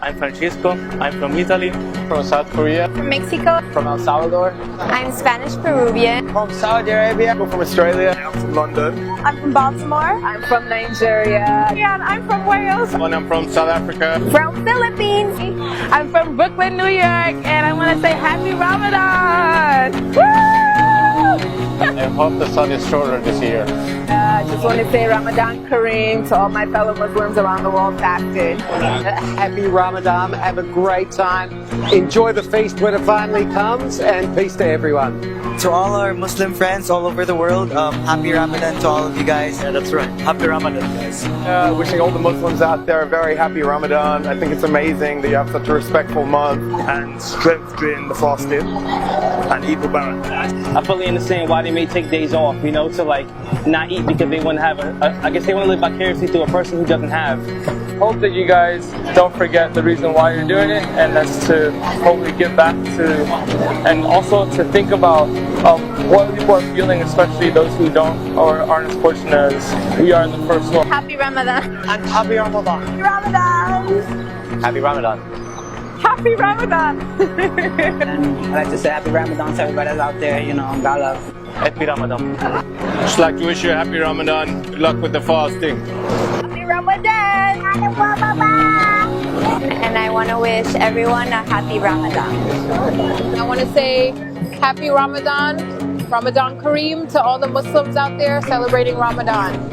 I'm Francisco. I'm from Italy. From South Korea. From Mexico. From El Salvador. I'm Spanish Peruvian. From Saudi Arabia. I'm from Australia. I'm from London. I'm from Baltimore. I'm from Nigeria. Yeah, and I'm from Wales. And I'm from South Africa. From Philippines. I'm from Brooklyn, New York, and I want to say Happy Ramadan! Woo! I hope the sun is shorter this year. I just want to say Ramadan Kareem to all my fellow Muslims around the world fasting. Happy Ramadan. Have a great time. Enjoy the feast when it finally comes, and peace to everyone. To all our Muslim friends all over the world, happy Ramadan to all of you guys. Yeah, that's right. Happy Ramadan, guys. Wishing all the Muslims out there a very happy Ramadan. I think it's amazing that you have such a respectful month and strength during the fasting. And Eid Mubarak. I fully understand why they may take days off, you know, to like not eat because they want to have I guess they want to live vicariously through a person who doesn't have. Hope that you guys don't forget the reason why you're doing it, and that's to hopefully give back to, and also to think about what people are feeling, especially those who don't or aren't as fortunate as we are in the first world. Happy Ramadan. And happy Ramadan. Happy Ramadan. Happy Ramadan. Happy Ramadan! And I'd like to say happy Ramadan to everybody that's out there, you know, God love. Happy Ramadan. Just like to wish you a happy Ramadan. Good luck with the fasting. Happy Ramadan. Happy Ramadan. And I want to wish everyone a happy Ramadan. I want to say Happy Ramadan, Ramadan Kareem to all the Muslims out there celebrating Ramadan.